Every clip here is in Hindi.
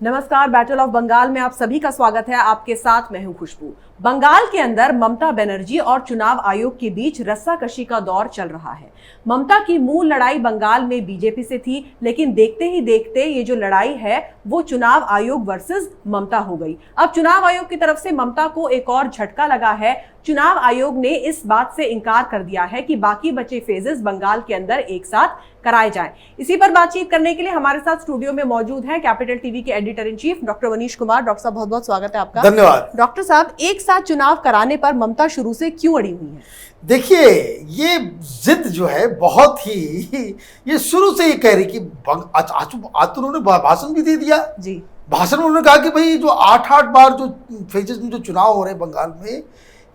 नमस्कार, बैटल ऑफ बंगाल में आप सभी का स्वागत है। आपके साथ मैं हूं खुशबू। बंगाल के अंदर ममता बनर्जी और चुनाव आयोग के बीच रस्साकशी का दौर चल रहा है। ममता की मूल लड़ाई बंगाल में बीजेपी से थी, लेकिन देखते ही देखते ये जो लड़ाई है वो चुनाव आयोग वर्सेस ममता हो गई। अब चुनाव आयोग की तरफ से ममता को एक और झटका लगा है। चुनाव आयोग ने इस बात से इनकार कर दिया है कि बाकी बचे फेजेस बंगाल के अंदर एक साथ कराए जाएं। इसी पर बातचीत करने के लिए हमारे साथ स्टूडियो में मौजूद हैं कैपिटल टीवी के editor in chief doctor Manish Kumar. Doctor साहब, बहुत बहुत स्वागत है आपका। धन्यवाद। डॉक्टर साहब, एक साथ चुनाव कराने पर ममता शुरू से क्यों अड़ी हुई है? देखिए, ये जिद जो है बहुत ही, ये शुरू से ये कह रही कि आज तो उन्होंने भाषण भी दे दिया जी। भाषण में उन्होंने कहा कि भाई जो 8 बार जो फेजेस में जो चुनाव हो रहे हैं बंगाल में,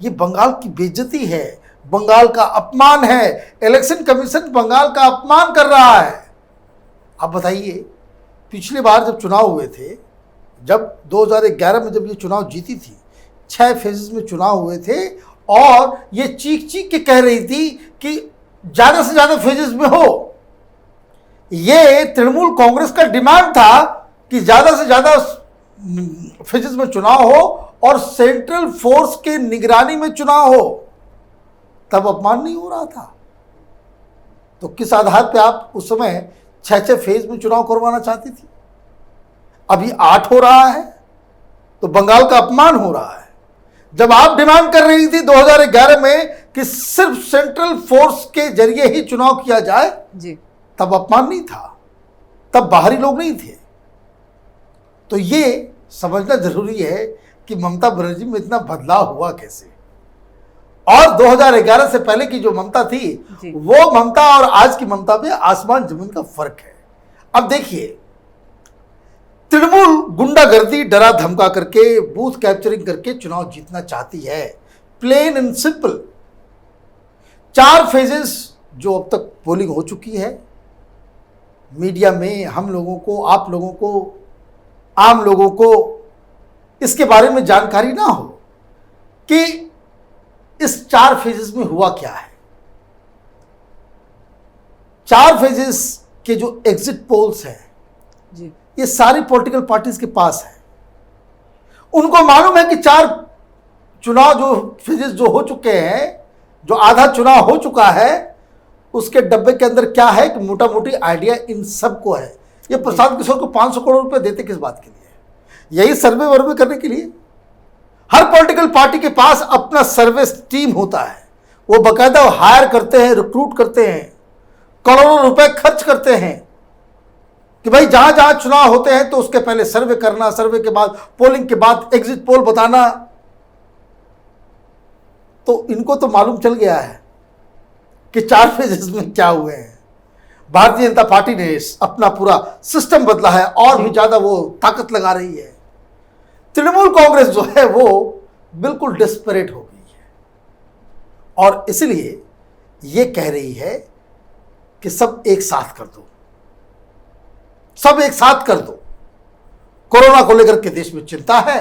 ये बंगाल की बेइज्जती है, बंगाल का अपमान है, इलेक्शन कमीशन बंगाल का अपमान कर रहा है। आप बताइए, पिछली बार जब चुनाव हुए थे, जब 2011 में जब ये चुनाव जीती थी, 6 फेजेस में चुनाव हुए थे और ये चीख चीख के कह रही थी कि ज़्यादा से ज़्यादा फेजेस में हो। ये तृणमूल कांग्रेस का डिमांड था कि ज़्यादा से ज़्यादा फेजेस में चुनाव हो और सेंट्रल फोर्स के निगरानी में चुनाव हो। तब अपमान नहीं हो रहा था, तो किस आधार पे आप उस समय 6 फेज में चुनाव करवाना चाहती थी? अभी 8 हो रहा है तो बंगाल का अपमान हो रहा है। जब आप डिमांड कर रही थी 2011 में कि सिर्फ सेंट्रल फोर्स के जरिए ही चुनाव किया जाए जी, तब अपमान नहीं था, तब बाहरी लोग नहीं थे। तो ये समझना जरूरी है कि ममता बनर्जी में इतना बदलाव हुआ कैसे, और 2011 से पहले की जो ममता थी वो ममता और आज की ममता में आसमान जमीन का फर्क है। अब देखिए, तृणमूल गुंडागर्दी, डरा धमका करके, बूथ कैप्चरिंग करके चुनाव जीतना चाहती है, प्लेन एंड सिंपल। 4 फेजेस जो अब तक पोलिंग हो चुकी है, मीडिया में हम लोगों को, आप लोगों को, आम लोगों को इसके बारे में जानकारी ना हो कि इस 4 फेजेस में हुआ क्या है। 4 फेजेस के जो एग्जिट पोल्स हैं जी, ये सारी पॉलिटिकल पार्टीज के पास है। उनको मालूम है कि 4 चुनाव जो फेजेस जो हो चुके हैं, जो आधा चुनाव हो चुका है, उसके डब्बे के अंदर क्या है कि मोटा मोटी आइडिया इन सबको है। ये प्रशांत किशोर को 500 करोड़ रुपए देते किस बात के लिए? यही सर्वे वर्वे करने के लिए। हर पॉलिटिकल पार्टी के पास अपना सर्वे टीम होता है, वो बाकायदा हायर करते हैं, रिक्रूट करते हैं, करोड़ों रुपए खर्च करते हैं कि भाई जहां जहां चुनाव होते हैं तो उसके पहले सर्वे करना, सर्वे के बाद, पोलिंग के बाद एग्जिट पोल बताना। तो इनको तो मालूम चल गया है कि 4 फेजेस में क्या हुए हैं। भारतीय जनता पार्टी ने अपना पूरा सिस्टम बदला है और भी ज्यादा वो ताकत लगा रही है। तृणमूल कांग्रेस जो है वो बिल्कुल डेस्परेट हो गई है और इसलिए ये कह रही है कि सब एक साथ कर दो, सब एक साथ कर दो। कोरोना को लेकर के देश में चिंता है।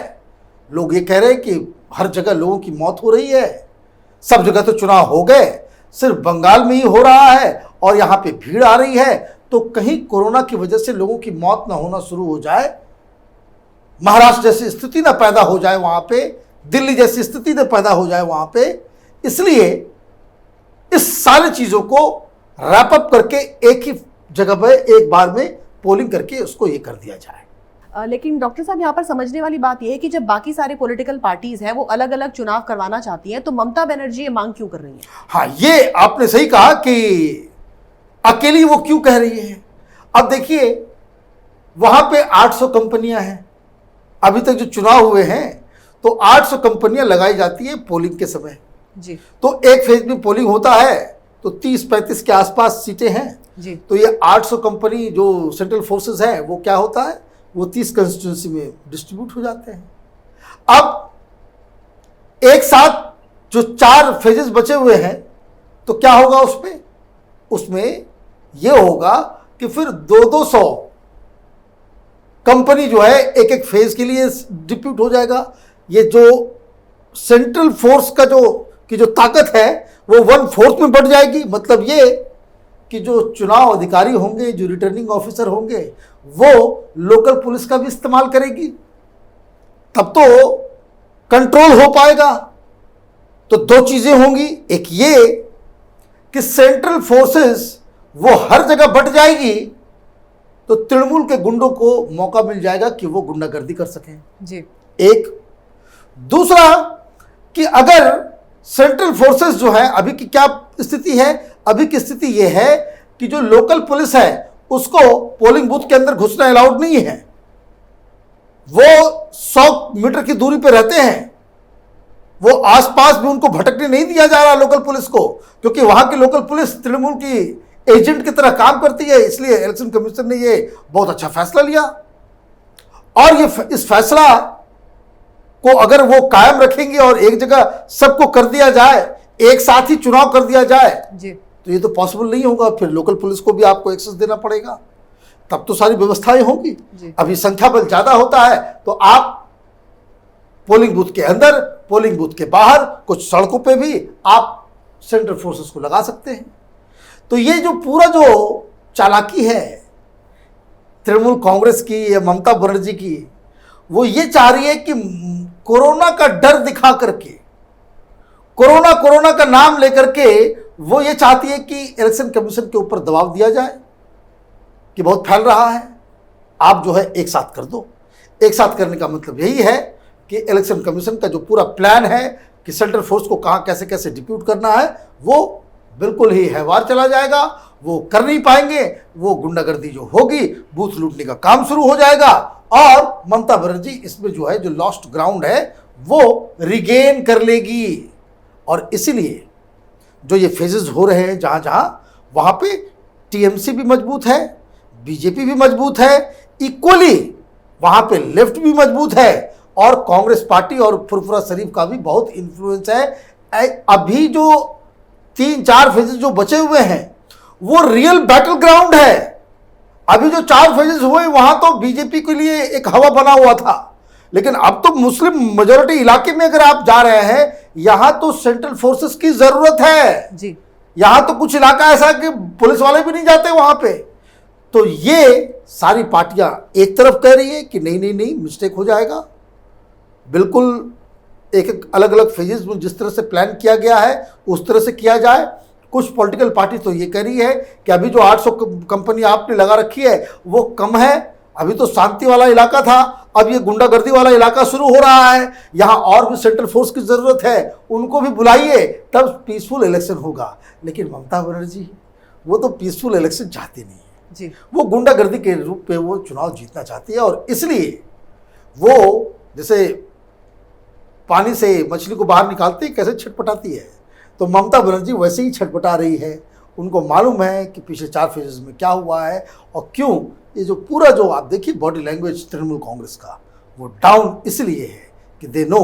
लोग ये कह रहे हैं कि हर जगह लोगों की मौत हो रही है, सब जगह तो चुनाव हो गए, सिर्फ बंगाल में ही हो रहा है और यहाँ पे भीड़ आ रही है। तो कहीं कोरोना की वजह से लोगों की मौत ना होना शुरू हो जाए, महाराष्ट्र जैसी स्थिति ना पैदा हो जाए वहाँ पे, दिल्ली जैसी स्थिति ना पैदा हो जाए वहाँ पे। इसलिए इस सारी चीज़ों को रैप अप करके एक ही जगह पे एक बार में पोलिंग करके उसको ये कर दिया जाए। लेकिन डॉक्टर साहब, यहाँ पर समझने वाली बात यह है कि जब बाकी सारे पॉलिटिकल पार्टीज हैं वो अलग अलग चुनाव करवाना चाहती हैं, तो ममता बनर्जी ये मांग क्यों कर रही है? हाँ, ये आपने सही कहा कि अकेली वो क्यों कह रही है। अब देखिए, वहां पे 800 कंपनियां हैं। अभी तक जो चुनाव हुए हैं तो 800 कंपनियां लगाई जाती है पोलिंग के समय जी। तो एक फेज में पोलिंग होता है तो 30-35 के आसपास सीटें हैं जी। तो ये 800 कंपनी जो सेंट्रल फोर्सेस है वो क्या होता है, वो 30 कंस्टिट्यूंसी में डिस्ट्रीब्यूट हो जाते हैं। अब एक साथ जो 4 फेजेस बचे हुए हैं तो क्या होगा उसमें ये होगा कि फिर 200 कंपनी जो है एक एक फेज के लिए डिप्यूट हो जाएगा। ये जो सेंट्रल फोर्स का जो ताकत है वो 1/4 में बढ़ जाएगी। मतलब ये कि जो चुनाव अधिकारी होंगे, जो रिटर्निंग ऑफिसर होंगे, वो लोकल पुलिस का भी इस्तेमाल करेगी, तब तो कंट्रोल हो पाएगा। तो दो चीजें होंगी, एक ये कि सेंट्रल फोर्सेस वो हर जगह बट जाएगी, तो तृणमूल के गुंडों को मौका मिल जाएगा कि वो गुंडागर्दी कर सकें जी। एक। दूसरा कि अगर सेंट्रल फोर्सेस जो है, अभी की क्या स्थिति है, अभी की स्थिति यह है कि जो लोकल पुलिस है उसको पोलिंग बूथ के अंदर घुसना अलाउड नहीं है, वो 100 मीटर की दूरी पर रहते हैं, वो आसपास भी उनको भटकने नहीं दिया जा रहा लोकल पुलिस को, क्योंकि वहां की लोकल पुलिस तृणमूल की एजेंट की तरह काम करती है। इसलिए इलेक्शन कमीशन ने ये बहुत अच्छा फैसला लिया, और ये इस फैसला को अगर वो कायम रखेंगे और एक जगह सबको कर दिया जाए, एक साथ ही चुनाव कर दिया जाए जी। तो ये तो पॉसिबल नहीं होगा। फिर लोकल पुलिस को भी आपको एक्सेस देना पड़ेगा, तब तो सारी व्यवस्थाएं होंगी। अभी संख्या बल ज्यादा होता है तो आप पोलिंग बूथ के अंदर, पोलिंग बूथ के बाहर, कुछ सड़कों पे भी आप सेंट्रल फोर्सेस को लगा सकते हैं। तो ये जो पूरा जो चालाकी है तृणमूल कांग्रेस की या ममता बनर्जी की, वो ये चाह रही है कि कोरोना का डर दिखा करके, कोरोना का नाम लेकर के वो ये चाहती है कि इलेक्शन कमीशन के ऊपर दबाव दिया जाए कि बहुत फैल रहा है, आप जो है एक साथ कर दो। एक साथ करने का मतलब यही है कि इलेक्शन कमीशन का जो पूरा प्लान है कि सेंट्रल फोर्स को कहाँ कैसे कैसे डिप्यूट करना है, वो बिल्कुल ही हैवार चला जाएगा, वो कर नहीं पाएंगे, वो गुंडागर्दी जो होगी, बूथ लूटने का काम शुरू हो जाएगा, और ममता बनर्जी इसमें जो है, जो लॉस्ट ग्राउंड है वो रिगेन कर लेगी। और इसीलिए जो ये फेजेस हो रहे हैं जहाँ जहाँ, वहाँ पे टीएमसी भी मजबूत है, बीजेपी भी मजबूत है, इक्वली वहाँ पे लेफ्ट भी मजबूत है, और कांग्रेस पार्टी और फुरफुरा शरीफ का भी बहुत इन्फ्लुएंस है। अभी जो 3-4 फेजेस जो बचे हुए हैं वो रियल बैटल ग्राउंड है। अभी जो 4 फेजेस हुए वहां तो बीजेपी के लिए एक हवा बना हुआ था, लेकिन अब तो मुस्लिम मेजोरिटी इलाके में अगर आप जा रहे हैं, यहां तो सेंट्रल फोर्सेस की जरूरत है जी। यहां तो कुछ इलाका ऐसा कि पुलिस वाले भी नहीं जाते वहां पे। तो ये सारी पार्टियां एक तरफ कह रही है कि नहीं नहीं नहीं, मिस्टेक हो जाएगा, बिल्कुल एक एक अलग अलग फेजेस में जिस तरह से प्लान किया गया है उस तरह से किया जाए। कुछ पॉलिटिकल पार्टी तो ये कह रही है कि अभी जो 800 कंपनी आपने लगा रखी है वो कम है, अभी तो शांति वाला इलाका था, अब ये गुंडागर्दी वाला इलाका शुरू हो रहा है, यहाँ और भी सेंट्रल फोर्स की ज़रूरत है, उनको भी बुलाइए, तब पीसफुल इलेक्शन होगा। लेकिन ममता बनर्जी वो तो पीसफुल इलेक्शन चाहती नहीं है जी। वो गुंडागर्दी के रूप में वो चुनाव जीतना चाहती है, और इसलिए वो जैसे पानी से मछली को बाहर निकालती है कैसे छटपटाती है, तो ममता बनर्जी वैसे ही छटपटा रही है। उनको मालूम है कि पिछले 4 फेजेस में क्या हुआ है और क्यों ये जो पूरा जो आप देखिए बॉडी लैंग्वेज तृणमूल कांग्रेस का वो डाउन इसलिए है कि they know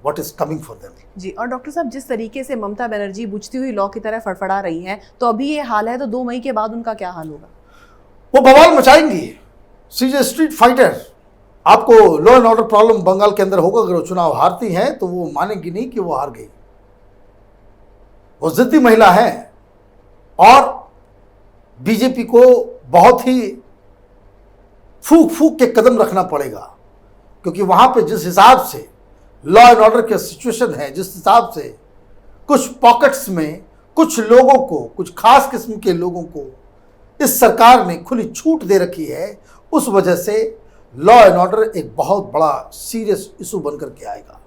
what is coming for them. जी। और डॉक्टर साहब, जिस तरीके से ममता बनर्जी बुझती हुई लौ की तरह फड़फड़ा रही हैं, तो अभी ये हाल है, तो 2 मई के बाद उनका क्या हाल होगा? वो बवाल मचाएंगी, सी इज स्ट्रीट फाइटर। आपको law and order problem Bengal के अंदर होगा। अगर वो चुनाव हारती हैं तो वो मानेगी नहीं कि वो हार गई। वो जिद्दी महिला है, और बीजेपी को बहुत ही फूक फूक के कदम रखना पड़ेगा, क्योंकि वहां पे जिस हिसाब से लॉ एंड ऑर्डर की सिचुएशन है, जिस हिसाब से कुछ पॉकेट्स में कुछ लोगों को, कुछ खास किस्म के लोगों को इस सरकार ने खुली छूट दे रखी है, उस वजह से लॉ एंड ऑर्डर एक बहुत बड़ा सीरियस इशू बन करके आएगा।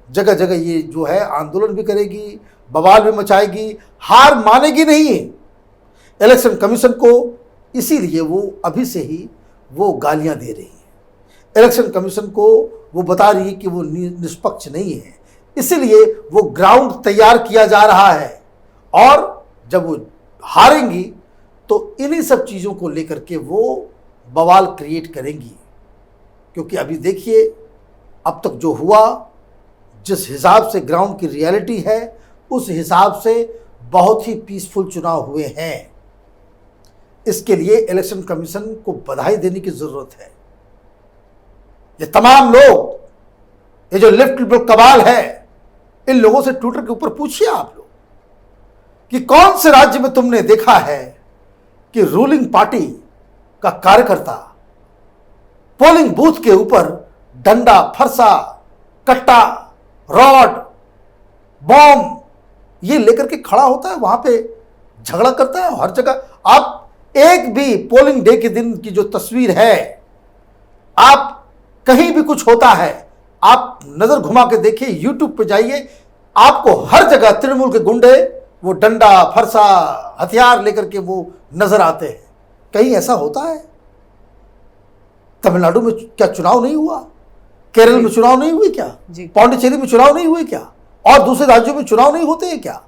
जगह जगह ये जो है आंदोलन भी करेगी, बवाल भी मचाएगी, हार मानेगी नहीं इलेक्शन कमीशन को। इसीलिए वो अभी से ही वो गालियां दे रही है इलेक्शन कमीशन को, वो बता रही है कि वो निष्पक्ष नहीं है, इसीलिए वो ग्राउंड तैयार किया जा रहा है। और जब वो हारेंगी तो इन्हीं सब चीज़ों को लेकर के वो बवाल क्रिएट करेंगी, क्योंकि अभी देखिए अब तक जो हुआ, जिस हिसाब से ग्राउंड की रियलिटी है, उस हिसाब से बहुत ही पीसफुल चुनाव हुए हैं। इसके लिए इलेक्शन कमीशन को बधाई देने की जरूरत है। ये तमाम लोग, ये जो लेफ्ट लिबरल कबाल है, इन लोगों से ट्विटर के ऊपर पूछिए आप लोग कि कौन से राज्य में तुमने देखा है कि रूलिंग पार्टी का कार्यकर्ता पोलिंग बूथ के ऊपर डंडा, फरसा, कट्टा, रॉड, बॉम्ब ये लेकर के खड़ा होता है, वहां पे झगड़ा करता है हर जगह। आप एक भी पोलिंग डे के दिन की जो तस्वीर है, आप कहीं भी कुछ होता है, आप नजर घुमा के देखिए, यूट्यूब पे जाइए, आपको हर जगह तृणमूल के गुंडे वो डंडा, फरसा, हथियार लेकर के वो नजर आते हैं। कहीं ऐसा होता है? तमिलनाडु में क्या चुनाव नहीं हुआ? केरल में चुनाव नहीं हुए क्या? पांडिचेरी में चुनाव नहीं हुए क्या? और दूसरे राज्यों में चुनाव नहीं होते हैं क्या?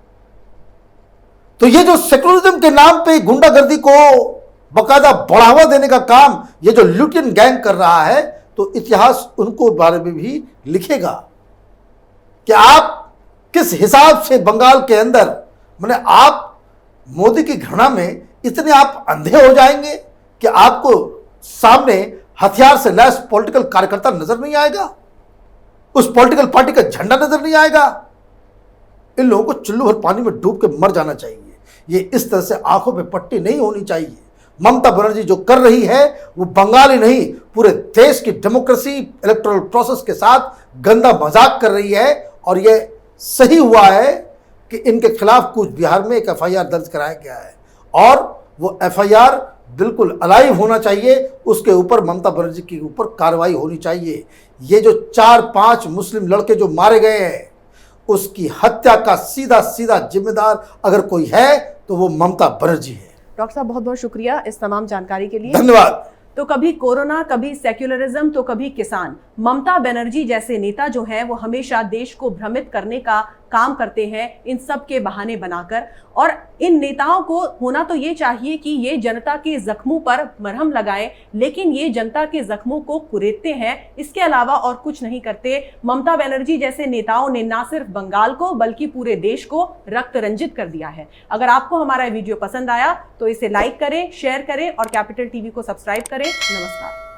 तो ये जो सेकुलरिज्म के नाम पे गुंडागर्दी को बकायदा बढ़ावा देने का काम ये जो लुटियन गैंग कर रहा है, तो इतिहास उनको बारे में भी लिखेगा कि आप किस हिसाब से बंगाल के अंदर, माने आप मोदी की घृणा में इतने आप अंधे हो जाएंगे कि आपको सामने हथियार से लैस पॉलिटिकल कार्यकर्ता नजर नहीं आएगा, उस पॉलिटिकल पार्टी का झंडा नजर नहीं आएगा। इन लोगों को चुल्लू भर पानी में डूब के मर जाना चाहिए। ये इस तरह से आंखों पे पट्टी नहीं होनी चाहिए। ममता बनर्जी जो कर रही है वो बंगाल ही नहीं, पूरे देश की डेमोक्रेसी, इलेक्टोरल प्रोसेस के साथ गंदा मजाक कर रही है। और ये सही हुआ है कि इनके खिलाफ कूच बिहार में एक FIR दर्ज कराया गया है और वो FIR बिल्कुल अलाइव होना चाहिए, उसके ऊपर ममता बनर्जी के ऊपर कार्रवाई होनी चाहिए। ये जो 4-5 मुस्लिम लड़के जो मारे गए हैं, उसकी हत्या का सीधा सीधा जिम्मेदार अगर कोई है तो वो ममता बनर्जी है। डॉक्टर साहब बहुत बहुत शुक्रिया इस तमाम जानकारी के लिए। धन्यवाद। तो कभी कोरोना, कभी सेक्युलरिज्म, तो कभी किसान। ममता बनर्जी जैसे नेता जो हैं वो हमेशा देश को भ्रमित करने का काम करते हैं इन सब के बहाने बनाकर। और इन नेताओं को होना तो ये चाहिए कि ये जनता के जख्मों पर मरहम लगाएं, लेकिन ये जनता के जख्मों को कुरेदते हैं, इसके अलावा और कुछ नहीं करते। ममता बनर्जी जैसे नेताओं ने ना सिर्फ बंगाल को बल्कि पूरे देश को रक्त रंजित कर दिया है। अगर आपको हमारा वीडियो पसंद आया तो इसे लाइक करें, शेयर करें और कैपिटल टीवी को सब्सक्राइब करें। नमस्कार।